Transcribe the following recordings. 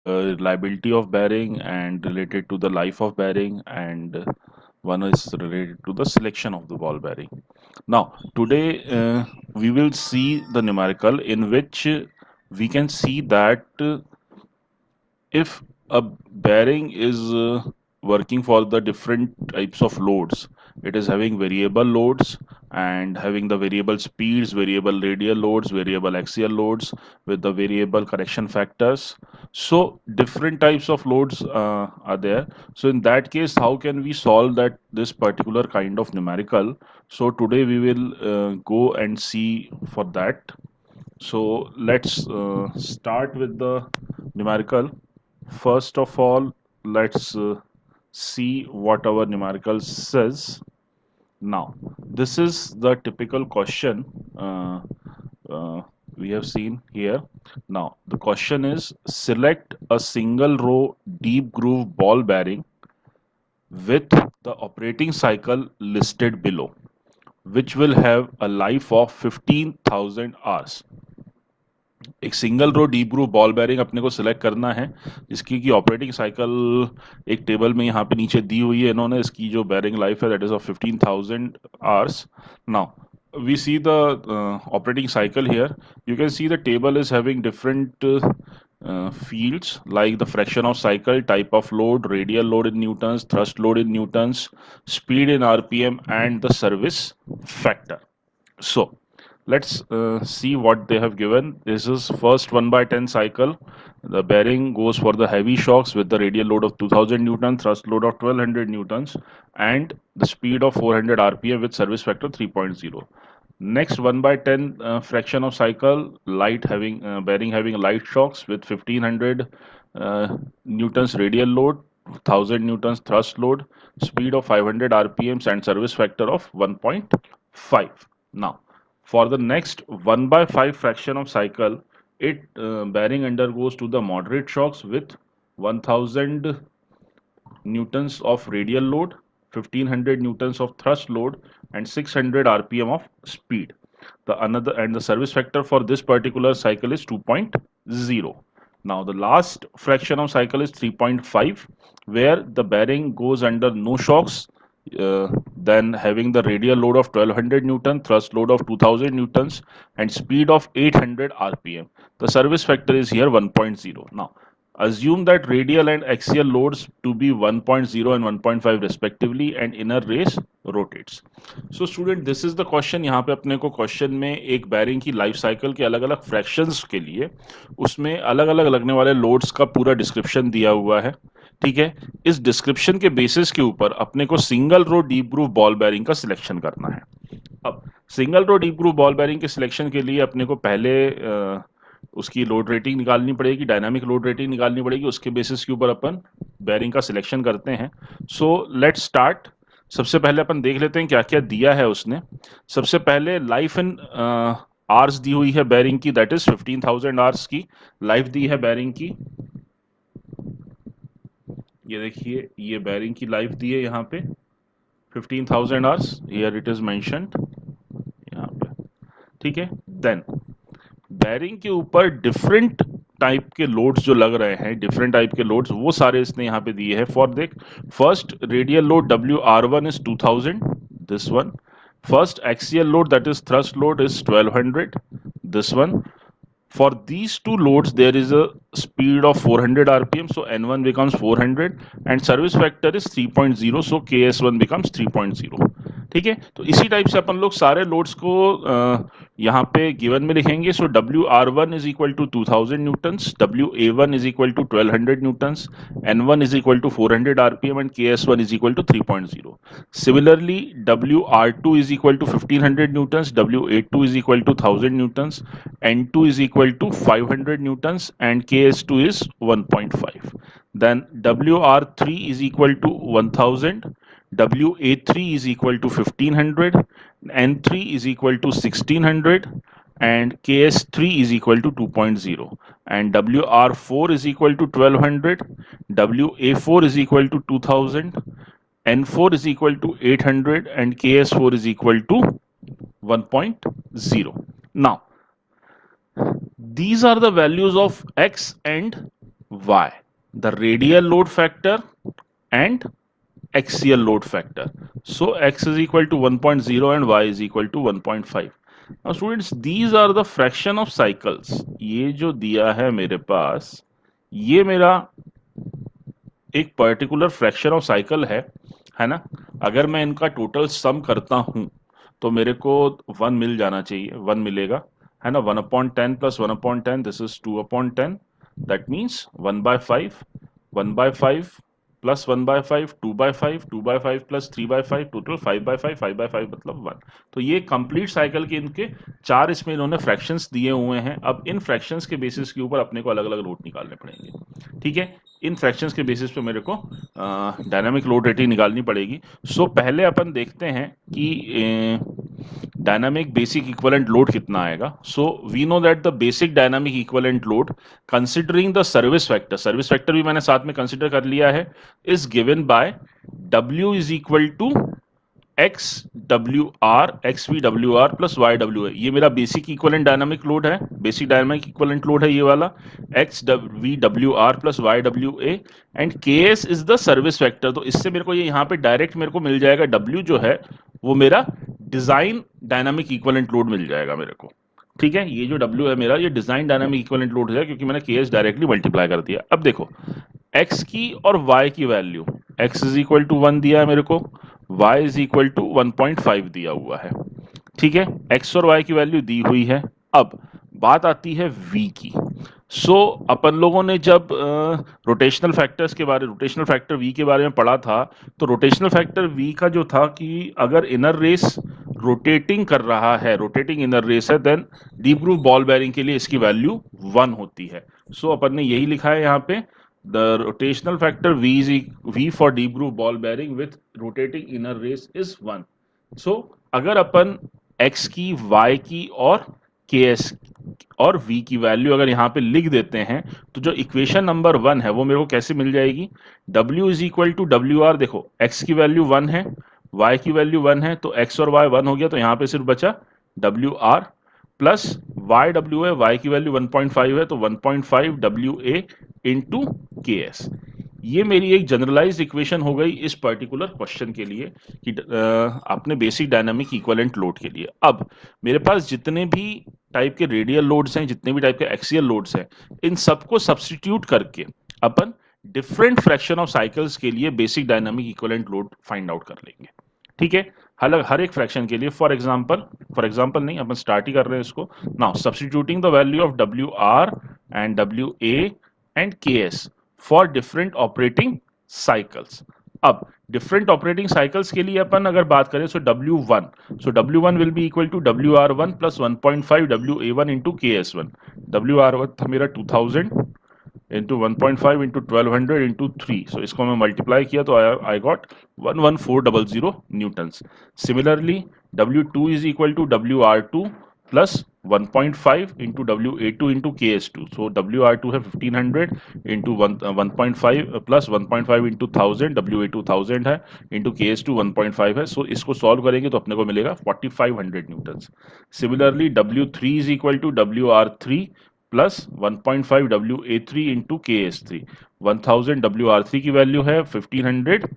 reliability of bearing and related to the life of bearing, and one is related to the selection of the ball bearing. Now, today we will see the numerical in which we can see that if a bearing is working for the different types of loads, it is having variable loads and having the variable speeds, variable radial loads, variable axial loads with the variable correction factors. So different types of loads are there. So in that case, how can we solve that this particular kind of numerical? So today we will go and see for that. So let's start with the numerical. First of all, let's see what our numerical says. Now, this is the typical question uh, we have seen here. Now, the question is select a single row deep groove ball bearing with the operating cycle listed below, which will have a life of 15,000 hours. एक single row deep groove ball bearing अपने को select करना है, इसकी की operating cycle एक table में यहाँ पे नीचे दी हुई है इन्होंने, इसकी जो बेयरिंग लाइफ है that is of 15,000 hours. Now we see the operating cycle here. You can see the table is having different fields like the fraction of cycle, type of load, radial load in newtons, thrust load in newtons, speed in rpm, and the service factor. So let's see what they have given. This is first 1 by 10 cycle. The bearing goes for the heavy shocks with the radial load of 2000 Newton, thrust load of 1200 Newtons, and the speed of 400 RPM with service factor 3.0. Next 1 by 10 fraction of cycle, light having bearing having light shocks with 1500 Newtons radial load, 1000 Newtons thrust load, speed of 500 RPMs, and service factor of 1.5. Now, for the next 1 by 5 fraction of cycle, it bearing undergoes to the moderate shocks with 1000 newtons of radial load, 1500 newtons of thrust load, and 600 rpm of speed. The service factor for this particular cycle is 2.0. Now the last fraction of cycle is 3.5, where the bearing goes under no shocks, then having the radial load of 1200 newton, thrust load of 2000 newtons, and speed of 800 rpm. The service factor is here 1.0. Now assume that radial and axial loads to be 1.0 and 1.5 respectively, and inner race rotates. So student, this is the question. यहाँ पे अपने को question में एक bearing की life cycle के अलग अलग फ्रैक्शंस के लिए उसमें अलग अलग लगने वाले लोड्स का पूरा डिस्क्रिप्शन दिया हुआ है. ठीक है, इस डिस्क्रिप्शन के बेसिस के ऊपर अपने को single row deep groove ball bearing का सिलेक्शन करना है. अब single row deep groove ball bearing के सिलेक्शन के लिए अपने को पहले उसकी लोड रेटिंग निकालनी पड़ेगी, डायनामिक लोड रेटिंग निकालनी पड़ेगी, उसके बेसिस के ऊपर अपन बेयरिंग का सिलेक्शन करते हैं. So let's start. सबसे पहले अपन देख लेते हैं क्या क्या दिया है उसने. सबसे पहले लाइफ इन आवर्स दी हुई है बेयरिंग की, दैट इज 15,000 आवर्स की लाइफ दी है बेयरिंग की. ये देखिए, ये बेयरिंग की लाइफ दी है यहाँ पे 15,000 hours, here it is mentioned यहाँ पे. ठीक है, देन बेयरिंग के ऊपर डिफरेंट टाइप के लोड्स जो लग रहे हैं, डिफरेंट टाइप के लोड्स वो सारे इसने यहाँ पे दिए हैं. फॉर देख, first radial load W R one is 2000, this one. First axial load that is thrust load is 1200, this one. For these two loads there is a speed of 400 rpm, so n1 becomes 400 and service factor is 3.0, so ks1 becomes 3.0. ठीक है, तो इसी type से अपन लोग सारे loads को यहाँ पे गिवन में लिखेंगे. So W R one is equal to 2000 newtons, W A one is equal to 1200 newtons, N one is equal to 400 RPM and K S one is equal to 3.0. Similarly W R two is equal to 1500 newtons, W A two is equal to 1000 newtons, N two is equal to 500 newtons and ks2 is 1.5. Then wr3 is equal to 1000, wa3 is equal to 1500, n3 is equal to 1600 and ks3 is equal to 2.0, and wr4 is equal to 1200, wa4 is equal to 2000, n4 is equal to 800 and ks4 is equal to 1.0. Now these are the values of x and y, the radial load factor and axial load factor. So x is equal to 1.0 and y is equal to 1.5. Now students, these are the fraction of cycles. ये जो दिया है मेरे पास, ये मेरा एक particular fraction of cycle है ना। अगर मैं इनका टोटल सम करता हूं तो मेरे को 1 मिल जाना चाहिए, 1 मिलेगा, है ना। 1/10 plus 1/10, this is 2/10, that means 1/5, 1/5 plus 1/5, 2/5, 2/5 plus 3/5, total 5/5, 5/5 मतलब 1। तो ये कंप्लीट साइकिल के इनके चार इसमें इन्होंने फ्रैक्शंस दिए हुए हैं। अब इन फ्रैक्शंस के बेसिस के ऊपर अपने को अलग अलग रूट निकालने पड़ेंगे, ठीक है। इन फ्रैक्शंस के बेसिस पे मेरे को डायनामिक लोड रेटिंग निकालनी पड़ेगी। सो पहले अपन देखते हैं कि डायनामिक बेसिक इक्विवेलेंट लोड कितना आएगा। So we know that the basic dynamic equivalent load considering the service factor भी मैंने साथ में कंसिडर कर लिया है, is given by W is equal to X W R, X V W R plus Y W है। ये मेरा बेसिक इक्वलेंट डायनामिक लोड है, बेसिक डायनामिक इक्वलेंट लोड है ये वाला, X V W R plus Y W A, and K S is the service factor. तो इससे मेरे को ये यहाँ पे डायरेक्ट मेरे को मिल जाएगा, डब्ल्यू जो है वो मेरा डिजाइन डायनामिक इक्वलेंट लोड मिल जाएगा मेरे को, ठीक है। ये जो W है मेरा, ये डिजाइन डायनामिक इक्विवेलेंट लोड है, क्योंकि मैंने KS डायरेक्टली मल्टीप्लाई कर दिया। अब देखो x की और y की value, x is equal to 1 दिया है मेरे को, y इज इक्वल टू 1.5 दिया हुआ है, ठीक है। x और y की वैल्यू दी हुई है। अब बात आती है v की। अपन लोगों ने जब रोटेशनल फैक्टर v के बारे में पढ़ा था, तो रोटेशनल फैक्टर v का जो था कि अगर इनर रेस रोटेटिंग कर रहा है, रोटेटिंग इनर रेस है, then deep groove ball bearing के लिए इसकी वैल्यू 1 होती है। अपन ने यही लिखा है यहाँ पे, the rotational factor v for deep groove ball bearing with rotating inner race is 1। अगर अपन x की, y की और ks और v की वैल्यू अगर यहाँ पे लिख देते हैं, तो जो इक्वेशन नंबर 1 है वो मेरे को कैसे मिल जाएगी, w is equal to W R. देखो x की वैल्यू 1 है, y की वैल्यू 1 है, तो x और y 1 हो गया, तो यहाँ पे सिर्फ बचा W R plus Y W है, y की वैल्यू 1.5 है, तो 1.5 W A into K S. ये मेरी एक जनरलाइज इक्वेशन हो गई इस पर्टिकुलर क्वेश्चन के लिए, कि आपने बेसिक डायनामिक इक्विवेलेंट लोड के लिए। अब मेरे पास जितने भी टाइप के रेडियल लोड्स हैं, जितने भी टाइप के एक्सियल लोड्स हैं, इन सबको सब्सटीट्यूट करके अपन डिफरेंट फ्रैक्शन ऑफ साइकिल्स के लिए basic dynamic equivalent load find out कर लेंगे, ठीक है। हर एक फ्रैक्शन के लिए, फॉर एग्जांपल नहीं, अपन स्टार्ट ही कर रहे हैं इसको now. Substituting the value of W R and W A and K S for different operating cycles. अब डिफरेंट ऑपरेटिंग साइकिल्स के लिए अपन अगर बात करें, W1 will be equal to WR1 plus 1.5 WA1 into KS1। WR1 था मेरा 2000 into 1.5 into 1200 into 3, सो इसको मैं मल्टीप्लाई किया तो I got 11400 newtons. Similarly W2 is equal to WR2 plus 1.5 into WA2 into KS2, so WR2 है 1500 into 1.5 plus 1.5 into 1000, WA2 1000 है, into KS2 1.5 है। सो इसको सॉल्व करेंगे तो अपने को मिलेगा 4500 newtons. Similarly W3 is equal to WR3 plus 1.5 WA3 into KS3, 1000 WR3 की वैल्यू है, 1500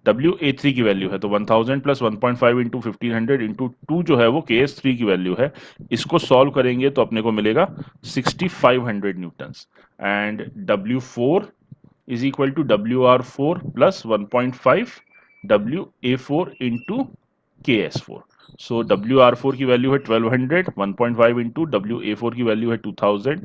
WA3 की वैल्यू है, तो 1000 प्लस 1.5 इंटू 1500 इंटू 2 जो है वो KS3 की वैल्यू है। इसको सॉल्व करेंगे तो अपने को मिलेगा 6500 newtons. And W4 is equal to WR4 plus 1.5 WA4 into KS4। So WR4 की वैल्यू है 1200, 1.5 इंटू WA4 की वैल्यू है 2000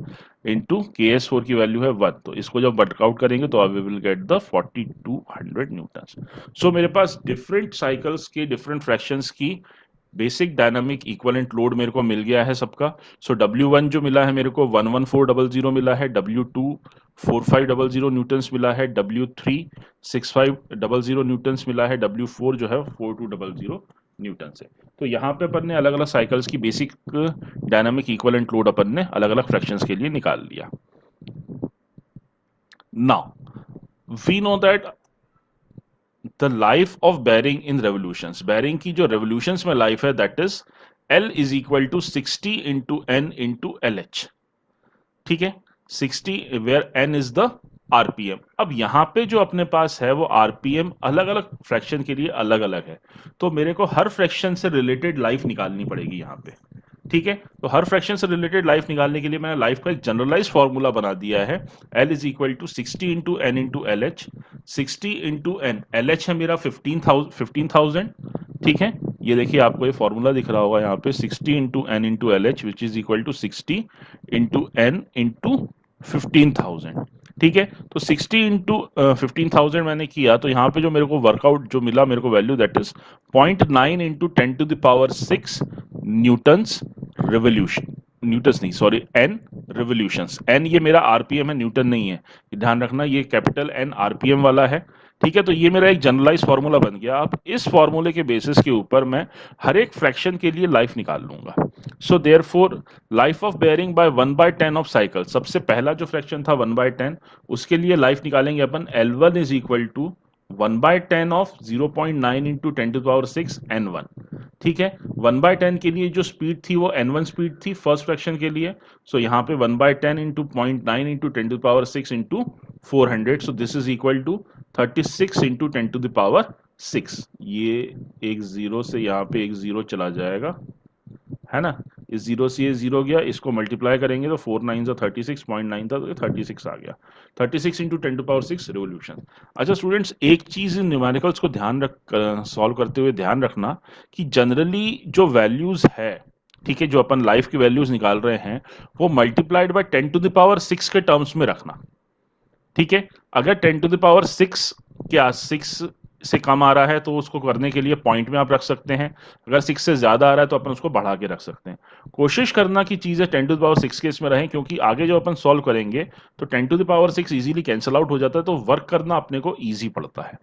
इंटू KS4 की वैल्यू है 1। तो इसको जब वर्कआउट करेंगे तो we will get the 4200 newtons. So मेरे पास डिफरेंट साइकिल्स के डिफरेंट फ्रैक्शंस की बेसिक डायनामिक इक्विवेलेंट लोड मेरे को मिल गया है सबका। सो W1 जो मिला है मेरे को 11400 मिला है, W2 4500 न्यूटन्स मिला है, W3 6500 न्यूटन्स मिला है, W4 जो है 4200 न्यूटन्स है। तो यहाँ पे अपन ने अलग अलग साइकिल्स की बेसिक डायनामिक इक्विवेलेंट लोड अपन ने अलग अलग फ्रैक्शंस के लिए निकाल लिया। Now we know that the life of bearing in revolutions, bearing की जो रेवोल्यूशंस में लाइफ है, that is L is equal to 60 into N into LH, ठीक है। 60 where N is the RPM. अब यहाँ पे जो अपने पास है वो आरपीएम अलग अलग फ्रैक्शन के लिए अलग अलग है, तो मेरे को हर फ्रैक्शन से रिलेटेड लाइफ निकालनी पड़ेगी यहाँ पे। ठीक है, तो हर फ्रैक्शन से रिलेटेड लाइफ निकालने के लिए मैंने लाइफ का एक जनरलाइज फॉर्मूला बना दिया है। L is equal to 60 × n × LH। 60 × n, LH है मेरा 15,000। ठीक है, ये देखिए आपको ये फॉर्मूला दिख रहा होगा यहाँ पे, 60 × n × LH which is equal to 60 × n × 15,000। ठीक है, तो 60 × 15,000 मैंने किया, तो यहाँ पे जो मेरे को वर्कआउट जो मिला मेरे को value, that is 0.9 × 10⁶ Newton's revolution, Newton's नहीं सॉरी, एन रिवोल्यूशंस। एन ये मेरा आरपीएम है, न्यूटन नहीं है, ध्यान रखना, ये कैपिटल एन आरपीएम वाला है। ठीक है, तो ये मेरा एक जनरलाइज फार्मूला बन गया। अब इस फार्मूले के बेसिस के ऊपर मैं हर एक फ्रैक्शन के लिए लाइफ निकाल लूंगा। So therefore life of bearing by 1/10 of cycle, सबसे पहला जो फ्रैक्शन था 1/10, उसके लिए लाइफ निकालेंगे अपन। L1 is equal to 1/10 of 0.9 × 10⁶ n1। ठीक है, 1/10 के लिए जो स्पीड थी वो n1 स्पीड थी फर्स्ट फ्रैक्शन के लिए। सो यहाँ पे 1/10 × 0.9 × 10⁶ × 400, so this is equal to 36 × 10⁶। ये एक जीरो से यहाँ पे एक जीरो चला जाएगा, है ना, इस जीरो से ये जीरो गया, इसको मल्टीप्लाई करेंगे तो 4 9 36, 0.9 था तो 36 आ गया। 36 × 10⁶ रिवोल्यूशन। अच्छा स्टूडेंट्स, एक चीज इन न्यूमेरिकल्स को ध्यान रख सॉल्व करते हुए ध्यान रखना कि जनरली जो वैल्यूज है, ठीक है, जो अपन लाइफ की वैल्यूज निकाल रहे हैं, वो मल्टीप्लाइड बाय 10⁶ के टर्म्स में रखना। ठीक है, अगर 10⁶ क्या 6 से कम आ रहा है तो उसको करने के लिए पॉइंट में आप रख सकते हैं, अगर 6 से ज्यादा आ रहा है तो अपन उसको बढ़ा के रख सकते हैं। कोशिश करना कि चीजें 10⁶ के इसमें रहें, क्योंकि आगे जो अपन सॉल्व करेंगे तो 10⁶ इजीली कैंसिल आउट हो जाता है, तो वर्क करना अपने को ईजी पड़ता है।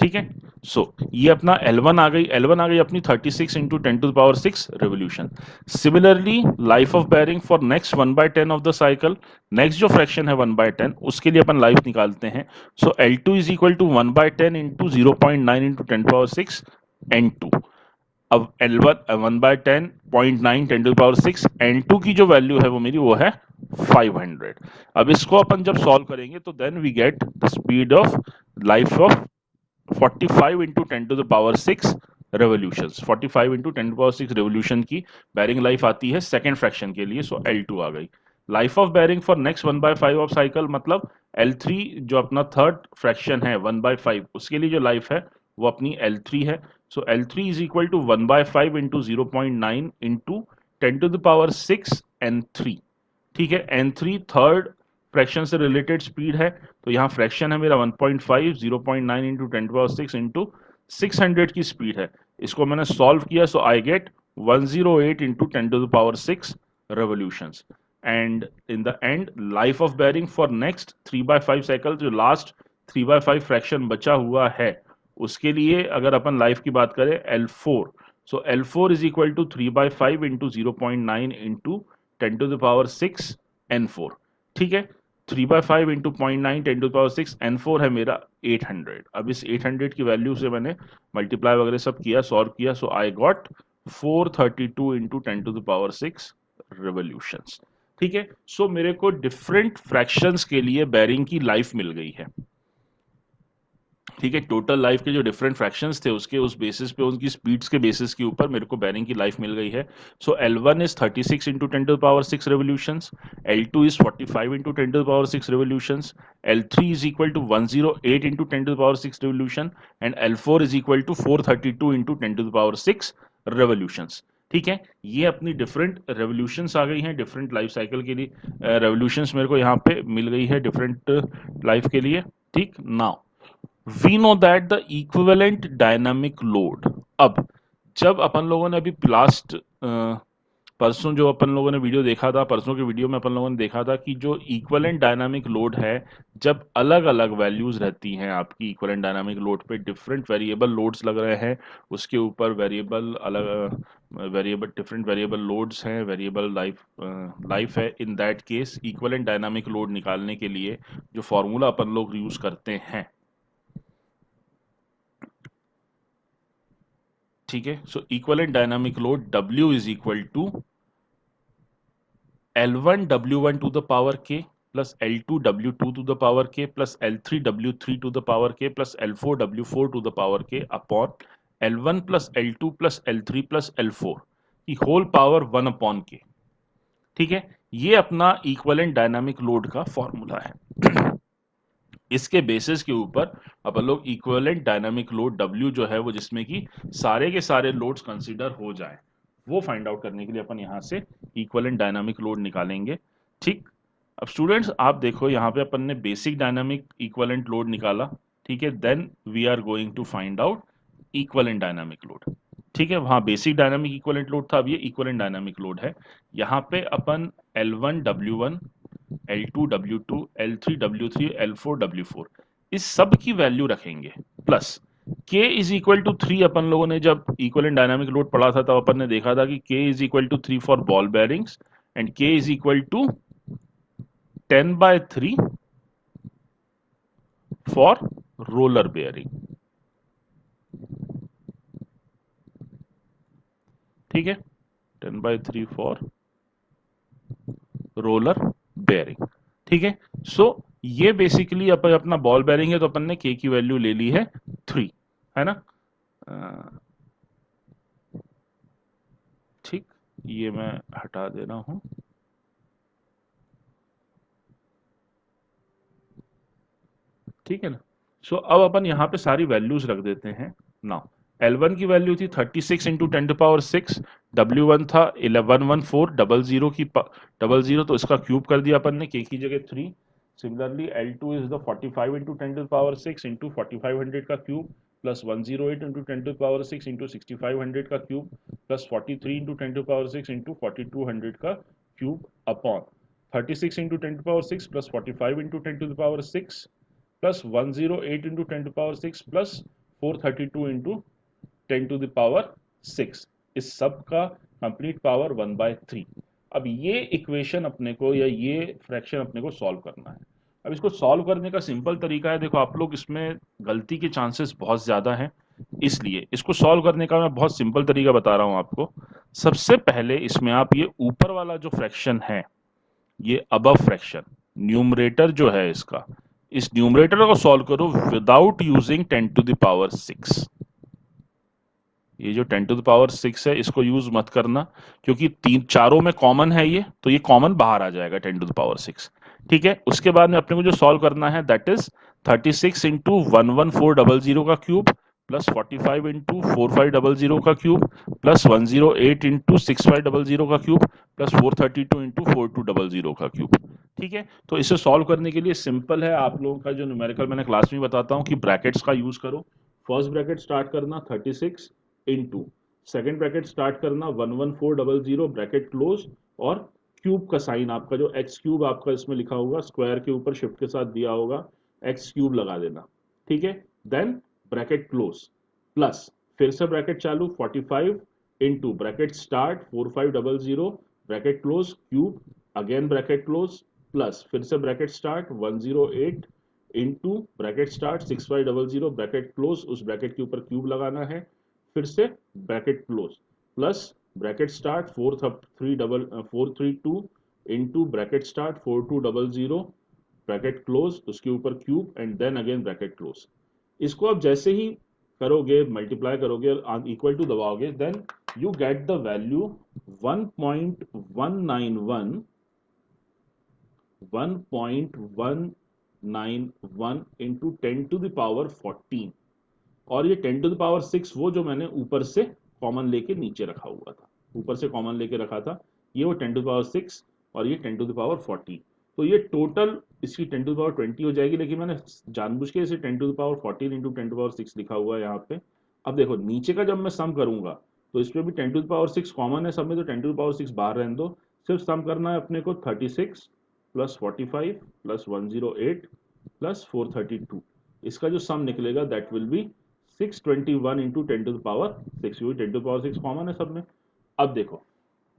ठीक है, सो ये अपना L1 आ गई, L1 आ गई अपनी 36 × 10⁶ revolution. Similarly life of bearing for next 1/10 of the cycle, next जो फ्रैक्शन है 1/10, उसके लिए अपन लाइफ निकालते हैं। सो L2 is equal to 1/10 × 0.9 × 10⁶ n2। अब L1 1/10 0.9 10⁶, n2 की जो वैल्यू है वो मेरी वो है 500। अब इसको अपन जब सॉल्व करेंगे तो then we get the speed of life of 45 × 10⁶ revolutions. 45 × 10⁶ revolution की बैरिंग लाइफ आती है सेकेंड फ्रैक्शन के लिए। सो L2 आ गई। Life of bearing for next 1/5 of cycle, मतलब L3 जो अपना थर्ड फ्रैक्शन है 1/5, उसके लिए जो लाइफ है वो अपनी L3 है। So L3 is equal to 1/5 × 0.9 × 10⁶ n3। ठीक है, n3 थर्ड फ्रैक्शन से रिलेटेड स्पीड है, तो यहाँ फ्रैक्शन है मेरा 1.5, 0.9 × 10⁶ इंटू 600 की स्पीड है। इसको मैंने सॉल्व किया, so I get 108 × 10⁶ revolutions. And in the end life of bearing for next 3/5 cycle, जो लास्ट 3/5 फ्रैक्शन बचा हुआ है, उसके लिए अगर अपन लाइफ की बात करें L4, so L4 is equal to 3/5 × 0.9 × 10⁶ n4। ठीक है, 3/5 × 0.9 10⁶ n4 है मेरा 800। अब इस 800 की वैल्यू से मैंने मल्टीप्लाई वगैरह सब किया, सॉल्व किया, सो आई गॉट 432 × 10⁶ रिवोल्यूशंस। ठीक है, सो मेरे को डिफरेंट फ्रैक्शंस के लिए बेरिंग की लाइफ मिल गई है। ठीक है, टोटल लाइफ के जो डिफरेंट फ्रैक्शंस थे उसके उस बेसिस पे, उनकी स्पीड्स के बेसिस के ऊपर मेरे को बेरिंग की लाइफ मिल गई है। So L1 is 36 × 10⁶ revolutions, L2 is 45 × 10⁶ revolutions, L3 is equal to 108 × 10⁶ revolution, and L4 is equal to 432 × 10⁶ revolutions. ठीक है, ये अपनी डिफरेंट रेवोल्यूशंस आ गई हैं डिफरेंट लाइफ साइकिल के लिए। रेवोल्यूशंस मेरे को यहाँ पे मिल गई है डिफरेंट लाइफ के लिए। ठीक, now we know that the equivalent dynamic load. अब जब अपन लोगों ने अभी लास्ट परसों जो अपन लोगों ने वीडियो देखा था, परसों के वीडियो में अपन लोगों ने देखा था कि जो इक्विवेलेंट डायनामिक लोड है, जब अलग अलग वैल्यूज रहती हैं आपकी इक्विवेलेंट डायनामिक लोड पे, डिफरेंट वेरिएबल लोड्स लग रहे हैं, उसके ऊपर वेरिएबल अलग वेरिएबल डिफरेंट वेरिएबल लोड्स हैं, वेरिएबल लाइफ है, in that case equivalent dynamic load निकालने के लिए जो फॉर्मूला अपन लोग यूज करते हैं, ठीक है, so equivalent dynamic load W is equal to L1 W1 to the power K, plus L2W2 to the power K plus L3W3 to the power K plus L4W4 to the power K upon L1 plus L2 plus L3 plus L4 की whole power 1 upon के। ठीक है, ये अपना equivalent dynamic load का formula है। इसके basis के ऊपर अपन लोग इक्विवेलेंट डायनामिक लोड W जो है वो जिसमें कि सारे के सारे लोड्स कंसीडर हो जाएं, वो फाइंड आउट करने के लिए अपन यहां से इक्विवेलेंट डायनामिक लोड निकालेंगे। ठीक, अब स्टूडेंट्स आप देखो यहाँ पे अपन ने बेसिक डायनामिक इक्विवेलेंट लोड निकाला। ठीक है, then we are going to find out equivalent dynamic load. ठीक है, वहां बेसिक डायनामिक इक्विवेलेंट लोड था, अब ये इक्विवेलेंट डायनामिक लोड है। यहाँ पे अपन L1 W1 L2 W2 L3 W3 L4 W4 इस सब की वैल्यू रखेंगे plus K is equal to 3। अपन लोगों ने जब इक्विवेलेंट डायनामिक लोड पढ़ा था तब अपन ने देखा था कि K is equal to 3 for ball bearings and K is equal to 10/3 for roller bearing. ठीक है, 10/3 फॉर रोलर बेयरिंग। ठीक है, सो ये बेसिकली अपन अपना बॉल बेयरिंग है तो अपन ने K की वैल्यू ले ली है 3, है ना। ठीक, ये मैं हटा दे रहा हूं। ठीक है ना, सो अब अपन यहाँ पे सारी वैल्यूज रख देते हैं। नाउ L1 की वैल्यू थी 36 इंटू 10⁻6, W1 था 111400 की डबल जीरो, तो इसका क्यूब कर दिया अपन ने K की जगह 3। Similarly L2 is the 45 into 10⁻6 into 4500 का क्यूब प्लस 108 इंटू 10⁻6 इंटू 6500 का क्यूब प्लस 43 इंटू 10⁻6 इंटू 4200 का cube upon 36 into 10⁻6 plus 45 into 10⁻6 plus 108 into 10⁻6 plus 432 into 10⁻6, इस सब का कंप्लीट पावर 1/3। अब ये इक्वेशन अपने को या ये फ्रैक्शन अपने को सॉल्व करना है। अब इसको सॉल्व करने का सिंपल तरीका है, देखो आप लोग इसमें गलती के चांसेस बहुत ज्यादा हैं, इसलिए इसको सॉल्व करने का मैं बहुत सिंपल तरीका बता रहा हूं आपको। सबसे पहले इसमें आप ये ऊपर वाला जो फ्रैक्शन है, ये अबव फ्रैक्शन न्यूमरेटर जो है इसका, इस न्यूमरेटर को सॉल्व करो विदाउट यूजिंग 10⁻6। ये जो 10⁻6 है इसको यूज मत करना, क्योंकि तीन चारों में कॉमन है ये, तो ये कॉमन बाहर आ जाएगा 10⁻6। ठीक है, उसके बाद में अपने को जो सॉल्व करना है दैट इज 36 इंटू 11400 का क्यूब प्लस 45 इंटू 4500 का क्यूब प्लस 108 इंटू 6500 का क्यूब प्लस 432 इंटू 4200 का क्यूब। ठीक है, तो इसे सॉल्व करने के लिए सिंपल है, आप लोगों का जो न्यूमेरिकल मैंने क्लास में बताता हूँ कि ब्रैकेट्स का यूज करो। फर्स्ट ब्रैकेट स्टार्ट करना 36 इंटू सेकेंड ब्रैकेट स्टार्ट करना 11400 ब्रैकेट क्लोज, और क्यूब का साइन आपका जो एक्स क्यूब आपका इसमें लिखा होगा स्क्वायर के ऊपर शिफ्ट के साथ दिया होगा, एक्स क्यूब लगा देना। ठीक है, देन ब्रैकेट क्लोज प्लस फिर से ब्रैकेट चालू 45 into bracket start 4500 bracket close cube, again bracket close plus फिर से bracket start 108 into bracket start 6500 bracket close, उस ब्रैकेट के ऊपर क्यूब लगाना है, फिर से bracket close plus bracket start 432 into bracket start 4200 bracket close, उसके ऊपर cube and then again bracket close. इसको आप जैसे ही करोगे, मल्टीप्लाई करोगे, इक्वल टू दबाओगे, then you get the value 1.191 into 10⁻14, और ये 10⁻6 वो जो मैंने ऊपर से कॉमन लेके नीचे रखा हुआ था, ऊपर से कॉमन लेके रखा था, ये वो 10⁻6 और ये 10⁻14। तो ये टोटल इसकी 10⁻20 हो जाएगी, लेकिन मैंने जानबूझ के इसे 10⁻14 इंटू 10⁻6 लिखा हुआ है यहाँ पे। अब देखो नीचे का जब मैं सम करूंगा तो इसमें भी 10⁻6 कॉमन है सब में, तो 10⁻6 बाहर रहने दो, सिर्फ सम करना है अपने को 36 प्लस 45 प्लस 108 प्लस 432, इसका जो सम निकलेगा दैट विल बी 621 इंटू 10⁻6, क्योंकि 10⁻6 कॉमन है सब में। अब देखो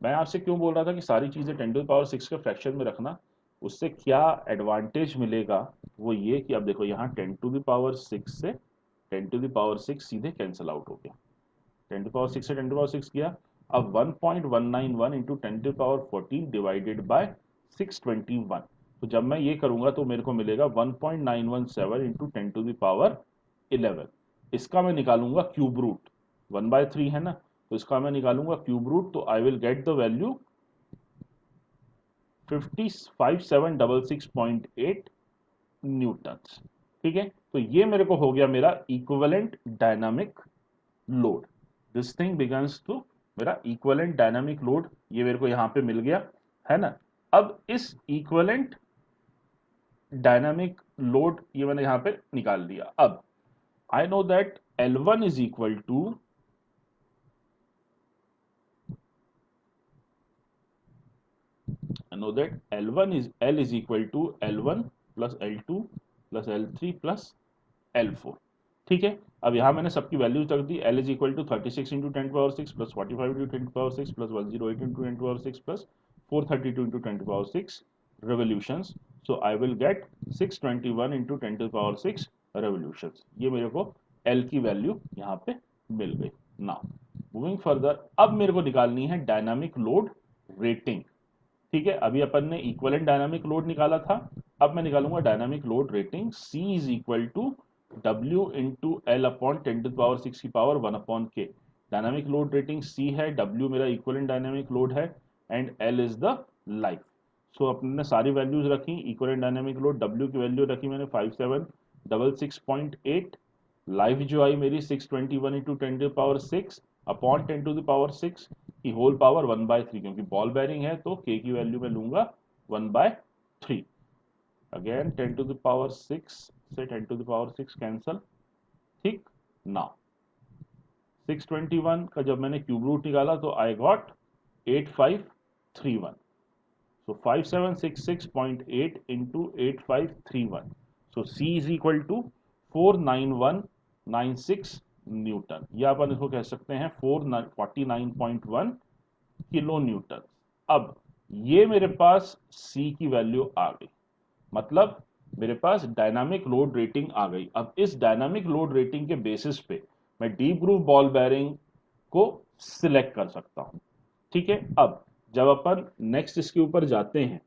मैं आपसे क्यों बोल रहा था कि सारी चीजें 10⁻6 के फ्रैक्शन में रखना, उससे क्या एडवांटेज मिलेगा, वो ये कि अब देखो यहाँ 10⁻6 से 10⁻6 सीधे कैंसिल आउट हो गया, 10⁻6 से 10⁻6 किया। अब 1.191 इंटू 10⁻14 डिवाइडेड बाय 621, तो जब मैं ये करूंगा तो मेरे को मिलेगा 1.917 इंटू 10⁻11। इसका मैं निकालूंगा क्यूब रूट, 1/3 है ना, तो इसका मैं निकालूंगा क्यूब रूट, तो I will get the value 55766.8 newton. ठीक है, तो ये मेरे को हो गया मेरा equivalent dynamic load. This thing begins to मेरा इक्विवेलेंट डायनामिक लोड, ये मेरे को यहां पे मिल गया है ना। अब इस इक्विवेलेंट डायनामिक लोड ये मैंने यहां पे निकाल लिया। अब I know that L1 is equal to I know that L is equal to L1 plus L2 plus L3 plus L4। ठीक है, अब यहां मैंने सबकी वैल्यूज रख दी। L is equal to 36 into 10⁻6 plus 45 into 10⁻6 plus 108 into 10⁻6 plus 432 into 10⁻6 revolutions। So I will get 621 into 10⁻6 revolutions। ये मेरे को L की वैल्यू यहाँ पे मिल गई। नाउ मूविंग फर्दर, अब मेरे को निकालनी है डायनामिक लोड रेटिंग। ठीक है, अभी अपन ने इक्विवेलेंट डायनामिक लोड निकाला था, अब मैं निकालूंगा dynamic load rating. C is equal to W into L upon 10⁻6 की power 1/k। Dynamic load rating C है, W मेरा इक्विवेलेंट डायनामिक लोड है and L is the life. So अपने ने सारी वैल्यूज रखी। इक्विवेलेंट डायनामिक लोड W की value रखी मैंने 5766.8, लाइफ जो आई मेरी 621 इंटू 10⁻6 अपॉन 10⁻6 की होल पावर 1/3, क्योंकि बॉल बेरिंग है तो k की वैल्यू मैं लूंगा 1/3। अगेन 10⁻6 से 10⁻6 कैंसल। ठीक, नाउ 621 का जब मैंने क्यूब रूट निकाला तो I got 8531। So 5766.8 into 8531। So C is equal to 49196 newton, या अपन इसको कह सकते हैं 449.1 किलो न्यूटन। अब ये मेरे पास C की वैल्यू आ गई, मतलब मेरे पास डायनामिक लोड रेटिंग आ गई। अब इस डायनामिक लोड रेटिंग के बेसिस पे मैं डीप ग्रूव बॉल बेरिंग को सिलेक्ट कर सकता हूं। ठीक है, अब जब अपन नेक्स्ट इसके ऊपर जाते हैं,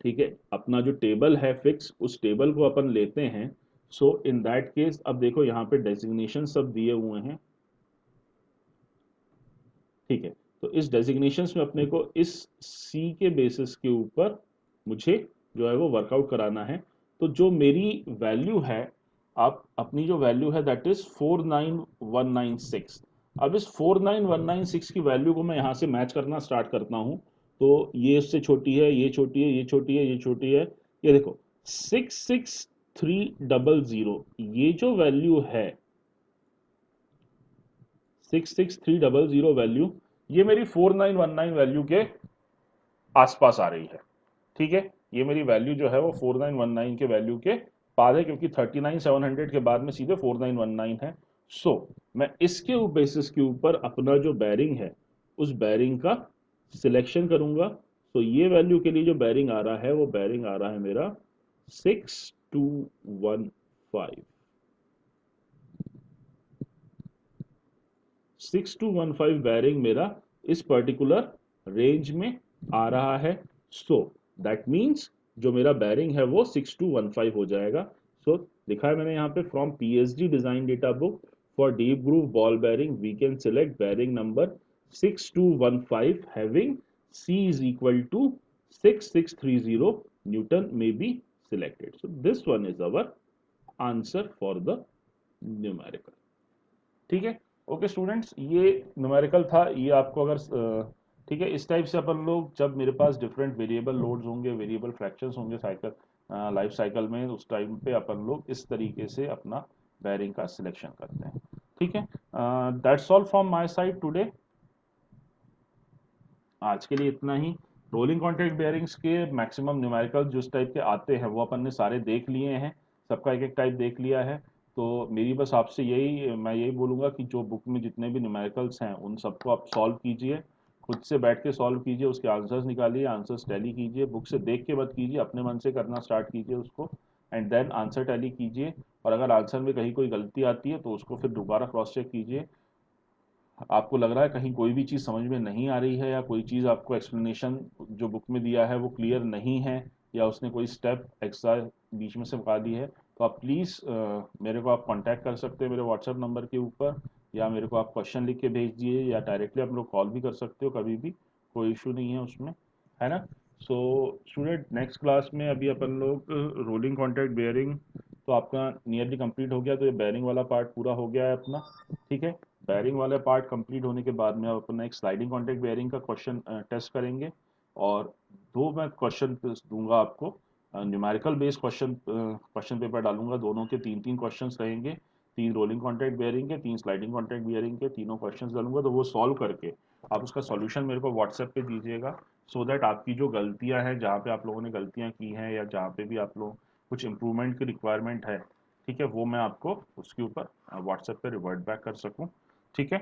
ठीक है, अपना जो टेबल है फिक्स, उस टेबल को अपन लेते हैं। सो इन दैट केस अब देखो यहाँ पे डेजिग्नेशन सब दिए हुए हैं। ठीक है, तो इस डेजिग्नेशन में अपने को इस सी के बेसिस के ऊपर मुझे जो है वो वर्कआउट कराना है। तो जो मेरी वैल्यू है, आप अपनी जो वैल्यू है दैट इज 49196। अब इस 49196 की वैल्यू को मैं यहाँ से मैच करना स्टार्ट करता हूँ। तो ये इससे छोटी है, ये छोटी है, ये छोटी है, ये छोटी है। ये देखो 66300, ये जो वैल्यू है 66300 वैल्यू, ये मेरी 4919 वैल्यू के आसपास आ रही है। ठीक है, ये मेरी वैल्यू जो है वो 4919 के वैल्यू के पास है, क्योंकि 39700 के बाद में सीधे 4919 है। सो मैं इसके बेसिस के ऊपर अपना जो बैरिंग है उस बैरिंग का सिलेक्शन करूंगा। तो ये वैल्यू के लिए जो बैरिंग आ रहा है वो बैरिंग आ रहा है मेरा 6215। 6215 बैरिंग मेरा इस पर्टिकुलर रेंज में आ रहा है। सो दैट मीन्स जो मेरा बैरिंग है वो 6215 हो जाएगा। सो लिखा है मैंने यहाँ पे, from PSG design data book for deep groove ball bearing we can select bearing number 6215 having C is equal to 6630 Newton may be selected. So this one is our answer for the numerical। ठीक है, okay students, ये numerical था। ये आपको अगर ठीक है, इस टाइप से अपन लोग जब मेरे पास डिफरेंट वेरिएबल लोड्स होंगे, वेरिएबल फ्रैक्शंस होंगे साइकिल लाइफ साइकिल में, उस टाइम पे अपन लोग इस तरीके से अपना बैरिंग का सिलेक्शन करते हैं। ठीक है, that's all from my side today. आज के लिए इतना ही। रोलिंग कॉन्टैक्ट बेयरिंग्स के मैक्सिमम न्यूमेरिकल जिस टाइप के आते हैं वो अपन ने सारे देख लिए हैं, सबका एक एक टाइप देख लिया है। तो मेरी बस आपसे मैं यही बोलूँगा कि जो बुक में जितने भी न्यूमेरिकल्स हैं उन सबको आप सॉल्व कीजिए, खुद से बैठ के सॉल्व कीजिए, उसके आंसर्स निकालिए, आंसर्स टैली कीजिए, बुक से देख के मत कीजिए, अपने मन से करना स्टार्ट कीजिए उसको, एंड देन आंसर टैली कीजिए। और अगर आंसर में कहीं कोई गलती आती है तो उसको फिर दोबारा क्रॉस चेक कीजिए। आपको लग रहा है कहीं कोई भी चीज़ समझ में नहीं आ रही है, या कोई चीज़ आपको एक्सप्लेनेशन जो बुक में दिया है वो क्लियर नहीं है, या उसने कोई स्टेप एक्स्ट्रा बीच में से बता दी है, तो आप प्लीज़ मेरे को आप कांटेक्ट कर सकते हैं मेरे व्हाट्सएप नंबर के ऊपर, या मेरे को आप क्वेश्चन लिख के भेज दिए, या डायरेक्टली आप लोग कॉल भी कर सकते हो कभी भी, कोई इशू नहीं है उसमें, है ना। सो स्टूडेंट, नेक्स्ट क्लास में अभी अपन लोग रोलिंग कॉन्टैक्ट बेयरिंग तो आपका नियरली कंप्लीट हो गया, तो ये बेयरिंग वाला पार्ट पूरा हो गया है अपना। ठीक है, बेयरिंग वाला पार्ट कंप्लीट होने के बाद में अपन एक स्लाइडिंग कॉन्टैक्ट बेयरिंग का क्वेश्चन टेस्ट करेंगे, और दो मैं क्वेश्चन दूंगा आपको, न्यूमेरिकल बेस्ड क्वेश्चन पेपर डालूंगा, दोनों के तीन तीन क्वेश्चंस रहेंगे, तीन रोलिंग कॉन्टैक्ट बेयरिंग के, तीन स्लाइडिंग कॉन्टैक्ट बेयरिंग के, तीनों क्वेश्चंस डालूंगा, तो वो सॉल्व करके आप उसका सॉल्यूशन मेरे को व्हाट्सएप पे दीजिएगा, सो दैट आपकी जो गलतियां हैं, जहाँ पे आप लोगों ने गलतियां की हैं, या जहाँ पे भी आप लोग कुछ इम्प्रूवमेंट की रिक्वायरमेंट है, ठीक है, वो मैं आपको उसके ऊपर व्हाट्सएप पे रिवर्ट बैक कर सकूं। ठीक है,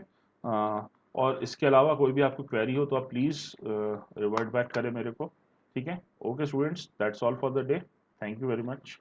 और इसके अलावा कोई भी आपको क्वेरी हो तो आप प्लीज़ रिवर्ट बैक करें मेरे को। ठीक है, okay students, that's all for the day, thank you very much.